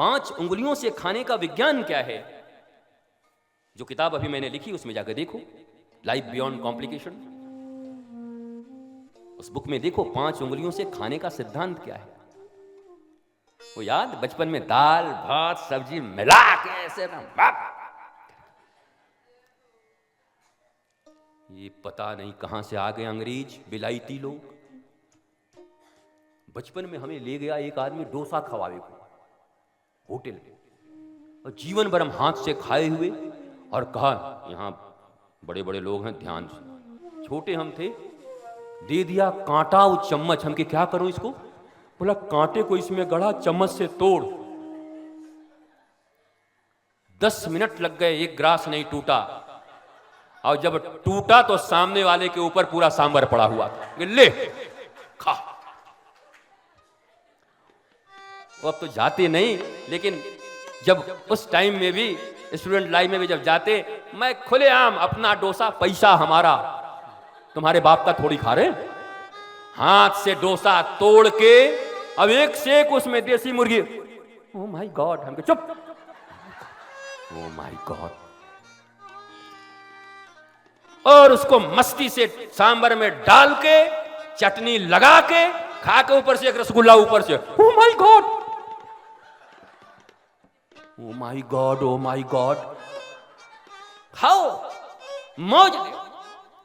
5 उंगलियों से खाने का विज्ञान क्या है? जो किताब अभी मैंने लिखी उसमें जाकर देखो, लाइफ बियॉन्ड कॉम्प्लिकेशन। उस बुक में देखो 5 उंगलियों से खाने का सिद्धांत क्या है। वो याद बचपन में दाल भात सब्जी मिला के ऐसे ना, ये पता नहीं कहां से आ गए अंग्रेज बिलायती लोग। बचपन में हमें ले गया एक आदमी डोसा खवावे को होटल में, और जीवन भर हम हाथ से खाए हुए, और कहा यहां बड़े बड़े लोग हैं ध्यान से। छोटे हम थे, दे दिया कांटा वो चम्मच, हम के क्या करूं इसको? बोला कांटे को इसमें गढ़ा, चम्मच से तोड़। 10 मिनट लग गए, एक ग्रास नहीं टूटा, और जब टूटा तो सामने वाले के ऊपर पूरा सांभर पड़ा हुआ था। ले खा। वो अब तो जाते नहीं, लेकिन जब उस टाइम में भी स्टूडेंट लाइफ में भी जब जाते, मैं खुलेआम अपना डोसा पैसा हमारा, तुम्हारे बाप का थोड़ी खा रहे, हाथ से डोसा तोड़ के अब एक से एक उसमें देसी मुर्गी। ओ माय गॉड, हम चुप। Oh my God. और उसको मस्ती से सांबर में डाल के चटनी लगा के खा के ऊपर से एक रसगुल्ला ऊपर से। Oh my God, oh my God, oh my God. खाओ, मौज ले,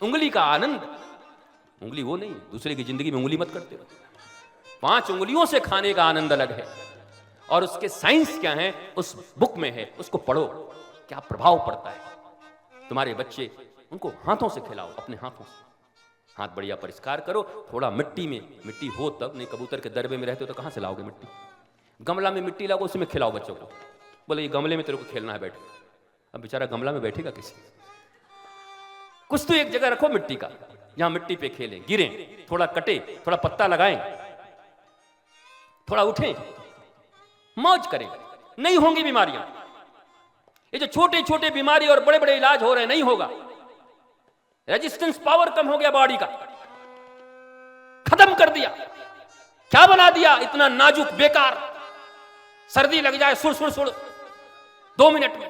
उंगली का आनंद। उंगली वो नहीं, दूसरे की जिंदगी में उंगली मत करते रहो। 5 उंगलियों से खाने का आनंद अलग है, और उसके साइंस क्या है उस बुक में है, उसको पढ़ो। क्या प्रभाव पड़ता है। तुम्हारे बच्चे, उनको हाथों से खिलाओ, अपने हाथों से। हाथ बढ़िया परिष्कार करो, थोड़ा मिट्टी में, मिट्टी हो तब नहीं, कबूतर के दरबे में रहते हो तो कहां से लाओगे मिट्टी? गमला में मिट्टी लाओ, उसमें खिलाओ बच्चों को। बोले ये गमले में तेरे को खेलना है, बैठ। अब बेचारा गमला में बैठेगा किसी? कुछ तो एक जगह रखो मिट्टी का, जहां मिट्टी पे खेलें, गिरें, थोड़ा कटे, थोड़ा पत्ता लगाएं, थोड़ा उठें, मौज करें। नहीं होंगी बीमारियां। ये जो छोटे छोटे बीमारी और बड़े बड़े इलाज हो रहे हैं, नहीं होगा। रेजिस्टेंस पावर कम हो गया बॉडी का, खत्म कर दिया। क्या बना दिया इतना नाजुक बेकार। सर्दी लग जाए सुड़ सुड़ सुड़ 2 मिनट में।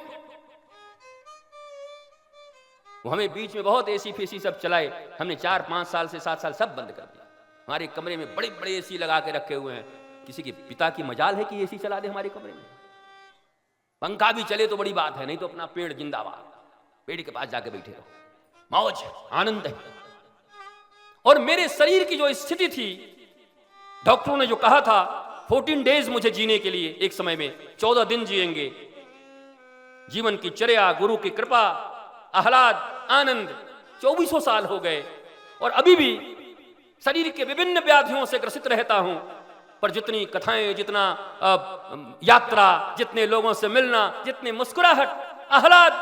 वो हमें बीच में बहुत एसी फेसी सब चलाए, हमने 4-5 साल से 7 साल सब बंद कर दिया। हमारे कमरे में बड़े बड़े एसी लगा के रखे हुए हैं। किसी के पिता की मजाल है कि एसी चला दे हमारे कमरे में? पंखा भी चले तो बड़ी बात है, नहीं तो अपना पेड़ जिंदाबाद, पेड़ के पास जाके बैठे रहो, मौज है, आनंद है। और मेरे शरीर की जो स्थिति थी, डॉक्टरों ने जो कहा था 14 डेज मुझे जीने के लिए, एक समय में 14 दिन जिएंगे। जीवन की चर्या, गुरु की कृपा, आह्लाद, आनंद। 2400 साल हो गए और अभी भी शरीर के विभिन्न व्याधियों से ग्रसित रहता हूं। पर जितनी कथाएं, जितना यात्रा, जितने लोगों से मिलना, जितनी मुस्कुराहट, आह्लाद,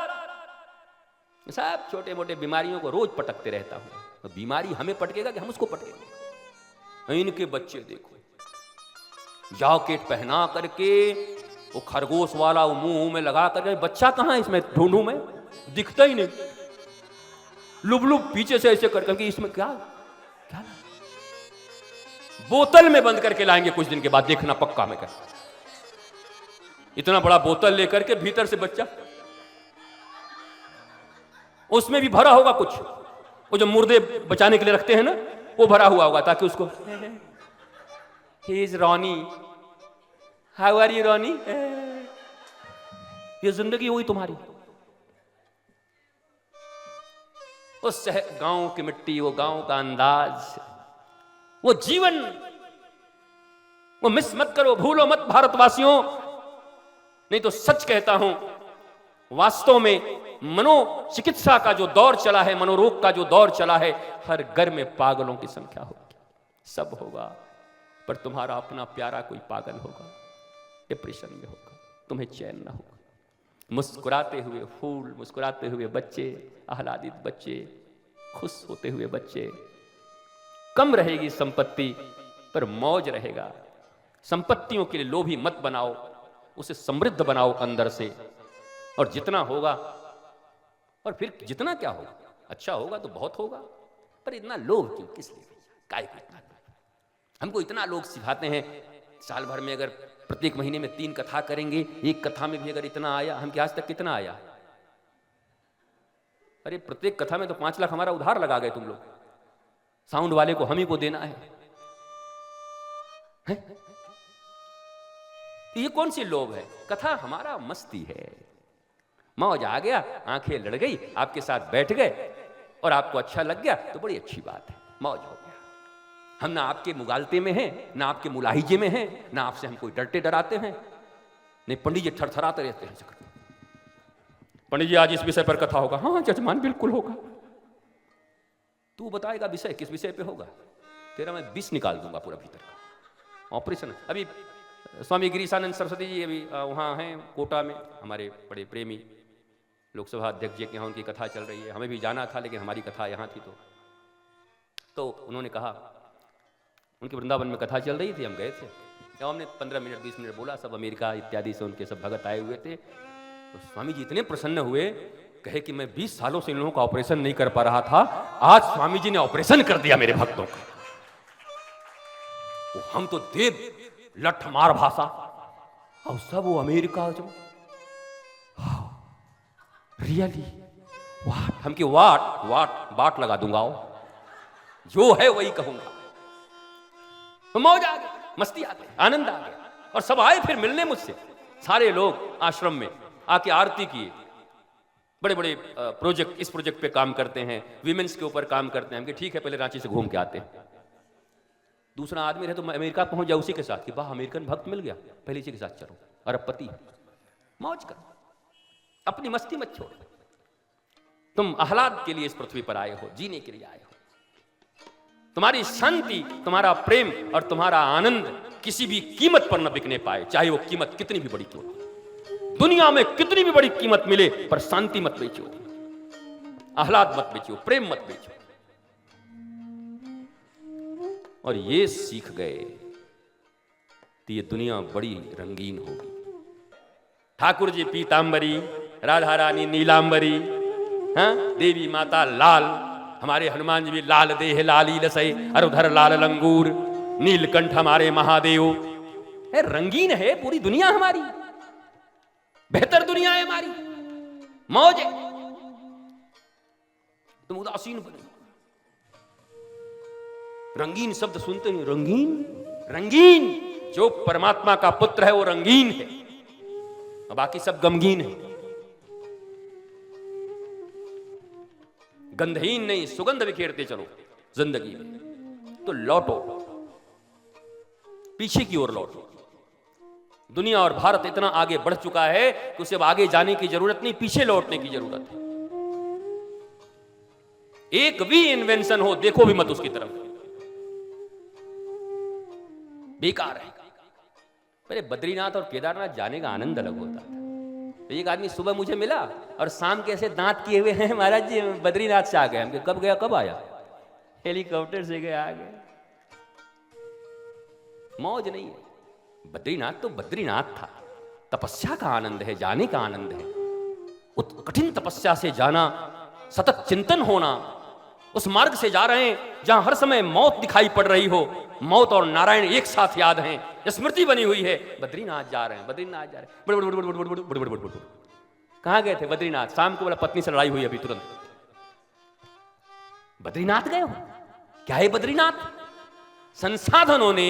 सब छोटे मोटे बीमारियों को रोज पटकते रहता हूं। तो बीमारी हमें पटकेगा कि हम उसको पटकेंगे? इनके बच्चे देखो, जैकेट पहना करके, वो खरगोश वाला वो मुंह में लगा करके, बच्चा कहां है इसमें ढूंढूं मैं, दिखता ही नहीं। लुब लुब पीछे से ऐसे कर करके, इसमें क्या क्या बोतल में बंद करके लाएंगे कुछ दिन के बाद, देखना पक्का मैं कर। इतना बड़ा बोतल लेकर के भीतर से बच्चा, उसमें भी भरा होगा कुछ, वो जो मुर्दे बचाने के लिए रखते हैं ना, वो भरा हुआ होगा ताकि उसको, he is Ronnie, how are you Ronnie. ये जिंदगी हुई तुम्हारी। उस गांव की मिट्टी, वो गांव का अंदाज, वो जीवन, वो मिस मत करो, भूलो मत भारतवासियों। नहीं तो सच कहता हूं, वास्तव में मनोचिकित्सा का जो दौर चला है, मनोरोग का जो दौर चला है, हर घर में पागलों की संख्या होगी। सब होगा, पर तुम्हारा अपना प्यारा कोई पागल होगा, डिप्रेशन में होगा, तुम्हें चैन ना होगा। मुस्कुराते हुए फूल, मुस्कुराते हुए बच्चे, आह्लादित बच्चे, खुश होते हुए बच्चे। कम रहेगी संपत्ति, पर मौज रहेगा। संपत्तियों के लिए लोभी मत बनाओ, उसे समृद्ध बनाओ अंदर से। और जितना होगा, और फिर जितना क्या होगा, अच्छा होगा तो बहुत होगा, पर इतना लोभ क्यों, किस लिए, काय को इतना? हमको इतना लोग सिखाते हैं, साल भर में अगर प्रत्येक महीने में 3 कथा करेंगे, एक कथा में भी अगर इतना आया, हम क्या आज तक कितना आया? अरे प्रत्येक कथा में तो 5 लाख हमारा उधार लगा गए तुम लोग, साउंड वाले को हम ही को देना है? ये कौन सी लोभ है? कथा हमारा मस्ती है, मौज आ गया, आंखें लड़ गई, आपके साथ बैठ गए और आपको अच्छा लग गया तो बड़ी अच्छी बात है, मौज हो गया। हम ना आपके मुगालते में हैं, ना आपके मुलाहिजे में हैं, ना आपसे हम कोई डरते डराते हैं। नहीं, पंडित जी थरथराते रहते हैं, पंडित जी आज इस विषय पर कथा होगा। हाँ जजमान बिल्कुल होगा। तू बताएगा विषय, किस विषय पे होगा? तेरा मैं विष निकाल दूंगा पूरा भीतर का, ऑपरेशन। अभी स्वामी गिरीशानंद सरस्वती जी अभी वहाँ हैं कोटा में, हमारे बड़े प्रेमी लोकसभा अध्यक्ष जी के यहाँ उनकी कथा चल रही है। हमें भी जाना था लेकिन हमारी कथा यहाँ थी, तो उन्होंने कहा, उनके वृंदावन में कथा चल रही थी, हम गए थे। जब हमने 15 मिनट 20 मिनट बोला, सब अमेरिका इत्यादि से उनके सब भगत आए हुए थे, तो स्वामी जी इतने प्रसन्न हुए, कहे कि मैं 20 सालों से इन लोगों का ऑपरेशन नहीं कर पा रहा था, आज स्वामी जी ने ऑपरेशन कर दिया मेरे भक्तों का। हम तो देव लठ मार भाषा, और सब वो अमेरिका जो रियली वाट, हम की वाट वाट बाट लगा दूंगा, जो है वही कहूंगा। तो मौज आ गई, मस्ती आ गई, आनंद आ गया, और सब आए फिर मिलने मुझसे। सारे लोग आश्रम में आके आरती किए। बड़े बड़े प्रोजेक्ट, इस प्रोजेक्ट पे काम करते हैं, विमेंस के ऊपर काम करते हैं। हम कि ठीक है, पहले रांची से घूम के आते हैं। दूसरा आदमी रहे तो मैं अमेरिका पहुंच जाऊं उसी के साथ, कि वाह अमेरिकन भक्त मिल गया, पहले इसी के साथ चलो, अरबपति मौज करो, अपनी मस्ती मत छोड़ो। तुम आह्लाद के लिए इस पृथ्वी पर आए हो, जीने के लिए आए हो। तुम्हारी शांति, तुम्हारा प्रेम और तुम्हारा आनंद किसी भी कीमत पर न बिकने पाए, चाहे वो कीमत कितनी भी बड़ी क्यों हो। दुनिया में कितनी भी बड़ी कीमत मिले, पर शांति मत बेचो, आह्लाद मत बेचो, प्रेम मत बेचो। और ये सीख गए तो ये दुनिया बड़ी रंगीन होगी। ठाकुर जी पीतांबरी, राधा रानी नीलांबरी, हाँ देवी माता लाल, हमारे हनुमान जी भी लाल देह लाली लसई, और उधर लाल लंगूर, नीलकंठ हमारे महादेव। है रंगीन है पूरी दुनिया हमारी, बेहतर दुनिया है हमारी, मौज है। तुम उदासीन बने। रंगीन शब्द सुनते हैं, रंगीन, रंगीन जो परमात्मा का पुत्र है वो रंगीन है, और बाकी सब गमगीन है। गंधहीन नहीं, सुगंध बिखेरते चलो जिंदगी में। तो लौटो, पीछे की ओर लौटो। दुनिया और भारत इतना आगे बढ़ चुका है कि उसे अब आगे जाने की जरूरत नहीं, पीछे लौटने की जरूरत है। एक भी इन्वेंशन हो, देखो भी मत उसकी तरफ, बेकार है। अरे बद्रीनाथ और केदारनाथ जाने का आनंद अलग होता था। तो एक आदमी सुबह मुझे मिला और शाम के ऐसे दांत किए हुए हैं, महाराज जी बद्रीनाथ से आ गए। हम कब गया, कब आया? हेलीकॉप्टर से गया, आ गए। मौज नहीं है। बद्रीनाथ तो बद्रीनाथ था, तपस्या का आनंद है, जाने का आनंद है। उस कठिन तपस्या से जाना, सतत चिंतन होना, उस मार्ग से जा रहे हैं जहां हर समय मौत दिखाई पड़ रही हो, मौत और नारायण एक साथ याद हैं, स्मृति बनी हुई है। बद्रीनाथ जा रहे हैं, बद्रीनाथ जा रहे हैं, बड़ बड़ बड़ बड़ बड़ बड़ बड़ बड़। कहां गए थे? बद्रीनाथ। शाम को बोला पत्नी से लड़ाई हुई अभी तुरंत, बद्रीनाथ गए हो? क्या है बद्रीनाथ? संसाधनों ने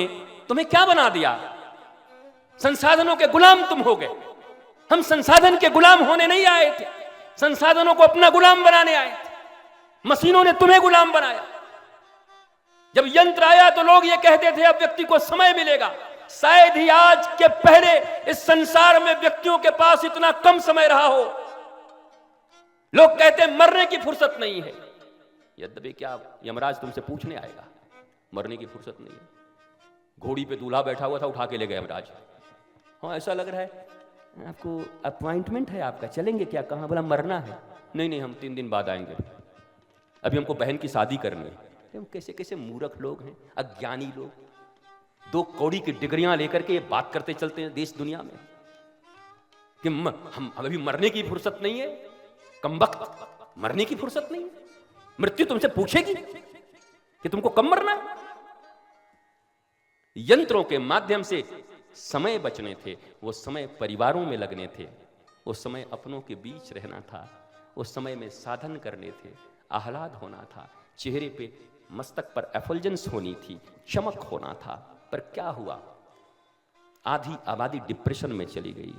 तुम्हें क्या बना दिया? संसाधनों के गुलाम तुम हो गए। हम संसाधन के गुलाम होने नहीं आए थे, संसाधनों को अपना गुलाम बनाने आए थे। मशीनों ने तुम्हें गुलाम बनाया। जब यंत्र आया तो लोग ये कहते थे अब व्यक्ति को समय मिलेगा। शायद ही आज के पहले इस संसार में व्यक्तियों के पास इतना कम समय रहा हो। लोग कहते मरने की फुर्सत नहीं है। यद्यपि क्या यमराज तुमसे पूछने आएगा, मरने की फुर्सत नहीं है। घोड़ी पे दूल्हा बैठा हुआ था, उठा के ले गए यमराज। हाँ ऐसा लग रहा है आपको अपॉइंटमेंट है आपका, चलेंगे क्या? कहाँ? बोला मरना है। नहीं नहीं, हम 3 दिन बाद आएंगे, अभी हमको बहन की शादी करनी है। कैसे कैसे मूर्ख लोग हैं, अज्ञानी लोग। 2 कौड़ी की डिग्रियां लेकर के ये बात करते चलते हैं देश दुनिया में कि हम अभी मरने की फुर्सत नहीं है। कमबख्त, मरने की फुर्सत नहीं है। मृत्यु तुमसे पूछेगी कि तुमको कब मरना है। यंत्रों के माध्यम से समय बचने थे, वो समय परिवारों में लगने थे, उस समय अपनों के बीच रहना था, उस समय में साधन करने थे, आह्लाद होना था, चेहरे पे मस्तक पर एफल्जेंस होनी थी, चमक होना था। पर क्या हुआ? आधी आबादी डिप्रेशन में चली गई,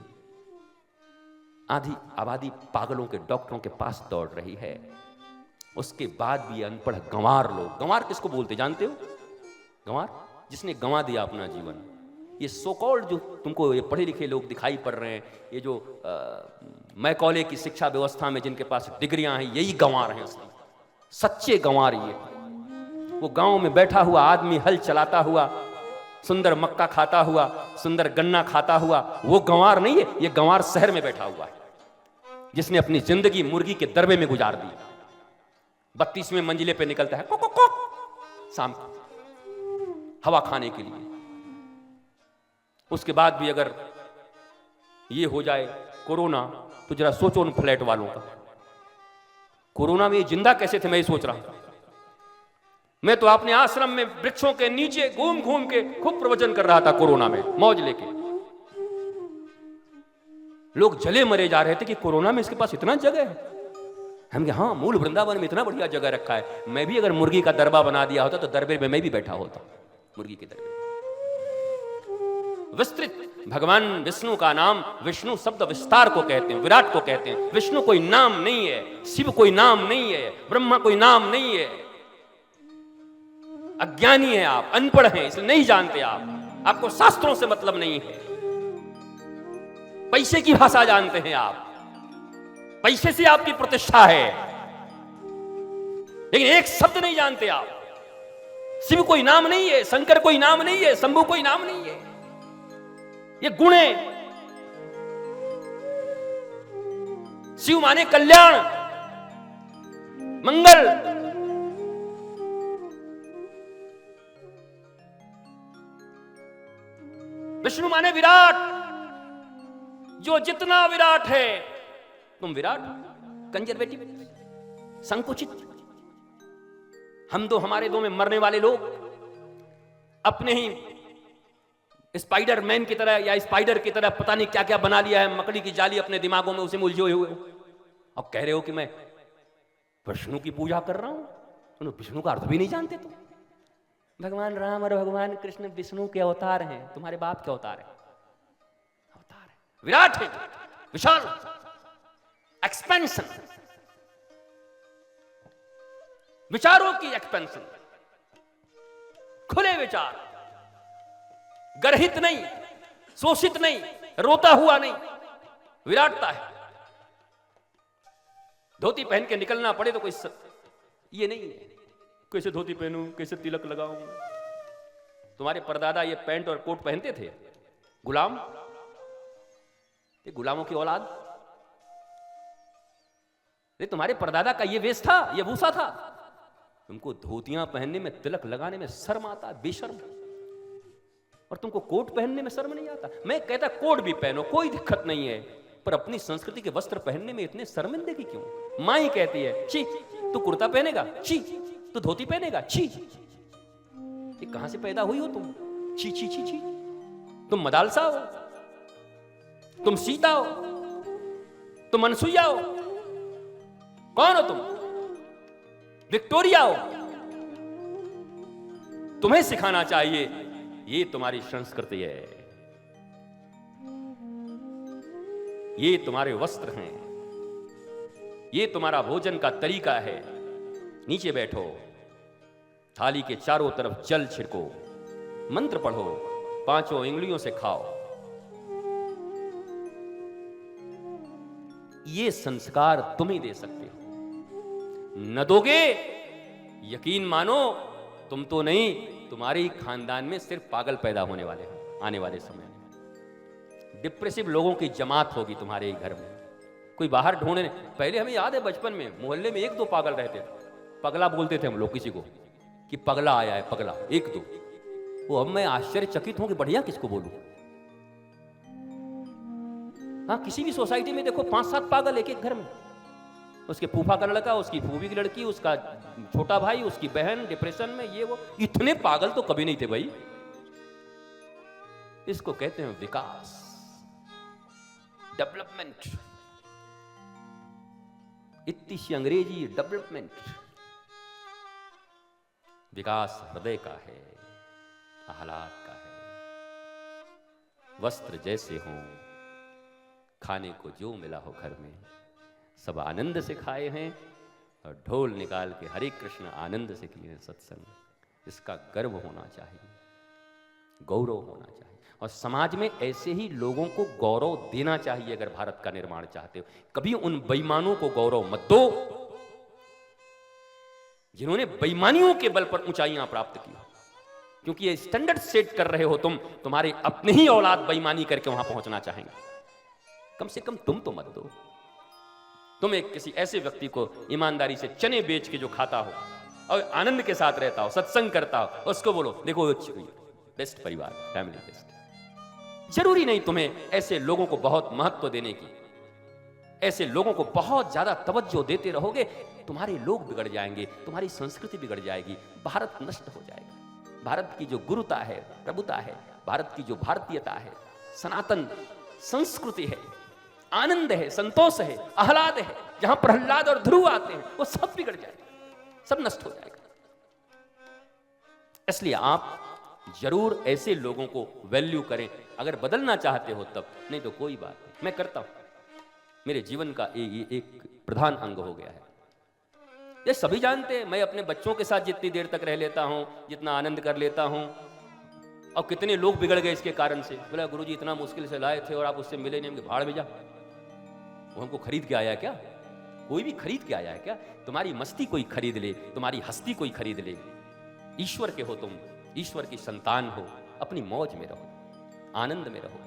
आधी आबादी पागलों के डॉक्टरों के पास दौड़ रही है। उसके बाद भी अनपढ़ गंवार लोग, गंवार किसको बोलते जानते हो? गंवार जिसने गंवा दिया अपना जीवन। ये सो कॉल्ड जो तुमको ये पढ़े लिखे लोग दिखाई पड़ रहे हैं, ये जो मैकॉले की शिक्षा व्यवस्था में जिनके पास डिग्रियां हैं, यही गंवार हैं असली सच्चे गंवार। ये वो गांव में बैठा हुआ आदमी हल चलाता हुआ, सुंदर मक्का खाता हुआ, सुंदर गन्ना खाता हुआ, वो गंवार नहीं है। ये गंवार शहर में बैठा हुआ है, जिसने अपनी जिंदगी मुर्गी के दरबे में गुजार दी। 32वें मंजिले पे निकलता है को शाम को हवा खाने के लिए। उसके बाद भी अगर ये हो जाए कोरोना, तो जरा सोचो उन फ्लैट वालों का। कोरोना में ये जिंदा कैसे थे, मैं ये सोच रहा हूं। मैं तो अपने आश्रम में वृक्षों के नीचे घूम घूम के खूब प्रवचन कर रहा था कोरोना में, मौज लेके। लोग जले मरे जा रहे थे कि कोरोना में इसके पास इतना जगह है। हम कहा हाँ, मूल वृंदावन में इतना बढ़िया जगह रखा है। मैं भी अगर मुर्गी का दरबा बना दिया होता तो दरबे में मैं भी बैठा होता, मुर्गी के दरबे। विस्तृत भगवान विष्णु का नाम, विष्णु शब्द विस्तार को कहते हैं, विराट को कहते हैं। विष्णु कोई नाम नहीं है, शिव कोई नाम नहीं है, ब्रह्मा कोई नाम नहीं है। अज्ञानी है आप, अनपढ़ हैं, इसलिए नहीं जानते आप। आपको शास्त्रों से मतलब नहीं है, पैसे की भाषा जानते हैं आप, पैसे से आपकी प्रतिष्ठा है, लेकिन एक शब्द नहीं जानते आप। शिव कोई नाम नहीं है, शंकर कोई नाम नहीं है, शंभु कोई नाम नहीं है। ये गुण है। शिव माने कल्याण, मंगल। विष्णु माने विराट, जो जितना विराट है। तुम विराट, कंजर्वेटिव, संकुचित। हम दो, हमारे दो में मरने वाले लोग अपने ही स्पाइडर मैन की तरह या स्पाइडर की तरह पता नहीं क्या क्या बना लिया है, मकड़ी की जाली अपने दिमागों में उसे उलझे हुए। अब कह रहे हो कि मैं विष्णु की पूजा कर रहा हूं, तुम विष्णु का अर्थ भी नहीं जानते। तुम भगवान राम और भगवान कृष्ण विष्णु के अवतार हैं, तुम्हारे बाप के अवतार है, अवतार है, विराट है, विशाल, एक्सपेंशन, विचारों की एक्सपेंशन, खुले विचार, गर्हित नहीं, शोषित नहीं, रोता हुआ नहीं, विराटता है। धोती पहन के निकलना पड़े तो कोई ये नहीं है, कैसे धोती पहनूं, कैसे तिलक लगाऊं। तुम्हारे परदादा ये पैंट और कोट पहनते थे, गुलाम, ये गुलामों की औलाद। ये तुम्हारे परदादा का ये वेश था, ये भूसा था। तुमको धोतियां पहनने में, तिलक लगाने में शर्म आता, बेशर्म। और तुमको कोट पहनने में शर्म नहीं आता। मैं कहता कोट भी पहनो, कोई दिक्कत नहीं है, पर अपनी संस्कृति के वस्त्र पहनने में इतने शर्मिंदगी क्यों? माँ ही कहती है छी तू कुर्ता पहनेगा, छी तू धोती पहनेगा, छी। ये कहां से पैदा हुई हो तुम? छी छी छी छी। तुम मदालसा हो, तुम सीता हो, तुम अनसुईया हो, कौन हो तुम? विक्टोरिया हो। तुम्हें सिखाना चाहिए, ये तुम्हारी संस्कृति है, ये तुम्हारे वस्त्र हैं, ये तुम्हारा भोजन का तरीका है। नीचे बैठो, थाली के चारों तरफ जल छिड़को, मंत्र पढ़ो, 5 उंगलियों से खाओ। ये संस्कार तुम ही दे सकते हो। न दोगे, यकीन मानो तुम तो नहीं, तुम्हारे ही खानदान में सिर्फ पागल पैदा होने वाले हैं आने वाले समय में। डिप्रेसिव लोगों की जमात होगी तुम्हारे ही घर में। कोई बाहर ढूंढने, पहले हमें याद है बचपन में मोहल्ले में 1-2 पागल रहते थे, पगला बोलते थे हम लोग किसी को कि पगला आया है, पगला 1-2। वो अब मैं आश्चर्यचकित हूं कि बढ़िया किसको बोलूं। हाँ, किसी भी सोसाइटी में देखो 5-7 पागल एक घर में। उसके फूफा का लड़का, उसकी फूफी की लड़की, उसका छोटा भाई, उसकी बहन डिप्रेशन में, ये वो। इतने पागल तो कभी नहीं थे भाई। इसको कहते हैं विकास, डेवलपमेंट। इतनी सी अंग्रेजी डेवलपमेंट। विकास हृदय का है, आह्लाद का है। वस्त्र जैसे हों, खाने को जो मिला हो घर में, सब आनंद से खाए हैं और ढोल निकाल के हरे कृष्ण आनंद से किए हैं सत्संग। इसका गर्व होना चाहिए, गौरव होना चाहिए। और समाज में ऐसे ही लोगों को गौरव देना चाहिए। अगर भारत का निर्माण चाहते हो, कभी उन बेईमानों को गौरव मत दो जिन्होंने बेईमानियों के बल पर ऊंचाइयां प्राप्त की, क्योंकि ये स्टैंडर्ड सेट कर रहे हो तुम। तुम्हारे अपने ही औलाद बेईमानी करके वहां पहुंचना चाहेंगे। कम से कम तुम तो मत दो। तुम एक किसी ऐसे व्यक्ति को ईमानदारी से चने बेच के जो खाता हो और आनंद के साथ रहता हो, सत्संग करता हो, उसको बोलो देखो बेस्ट परिवार, फैमिली बेस्ट। जरूरी नहीं तुम्हें ऐसे लोगों को बहुत महत्व देने की। ऐसे लोगों को बहुत ज्यादा तवज्जो देते रहोगे, तुम्हारे लोग बिगड़ जाएंगे, तुम्हारी संस्कृति बिगड़ जाएगी, भारत नष्ट हो जाएगा। भारत की जो गुरुता है, प्रभुता है, भारत की जो भारतीयता है, सनातन संस्कृति है, आनंद है, संतोष है, आह्लाद है, जहां प्रहलाद और ध्रुव आते हैं, वो सब बिगड़ जाएगा, सब नष्ट हो जाएगा। इसलिए आप जरूर ऐसे लोगों को वैल्यू करें। अगर बदलना चाहते हो तब, नहीं तो कोई बात नहीं, मैं करता हूं। मेरे जीवन का ये एक प्रधान अंग हो गया है। ये सभी जानते हैं, मैं अपने बच्चों के साथ जितनी देर तक रह लेता हूं, जितना आनंद कर लेता हूं, और कितने लोग बिगड़ गए इसके कारण से। बोला गुरुजी इतना मुश्किल से लाए थे और आप उससे मिले नहीं, हमके भाड़ में जा। वो हमको खरीद के आया है क्या? कोई भी खरीद के आया है क्या? तुम्हारी मस्ती कोई खरीद ले, तुम्हारी हस्ती कोई खरीद ले। ईश्वर के हो तुम, ईश्वर की संतान हो, अपनी मौज में रहो, आनंद में रहो।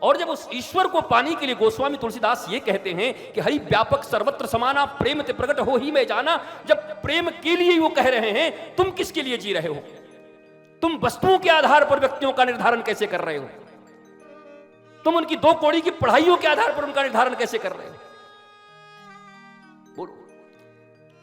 और जब उस ईश्वर को पाने के लिए गोस्वामी तुलसीदास ये कहते हैं कि हरि व्यापक सर्वत्र समाना, प्रेम ते प्रकट हो ही मैं जाना। जब प्रेम के लिए वो कह रहे हैं, तुम किसके लिए जी रहे हो? तुम वस्तुओं के आधार पर व्यक्तियों का निर्धारण कैसे कर रहे हो? तुम उनकी 2 कौड़ी की पढ़ाइयों के आधार पर उनका निर्धारण कैसे कर रहे हो?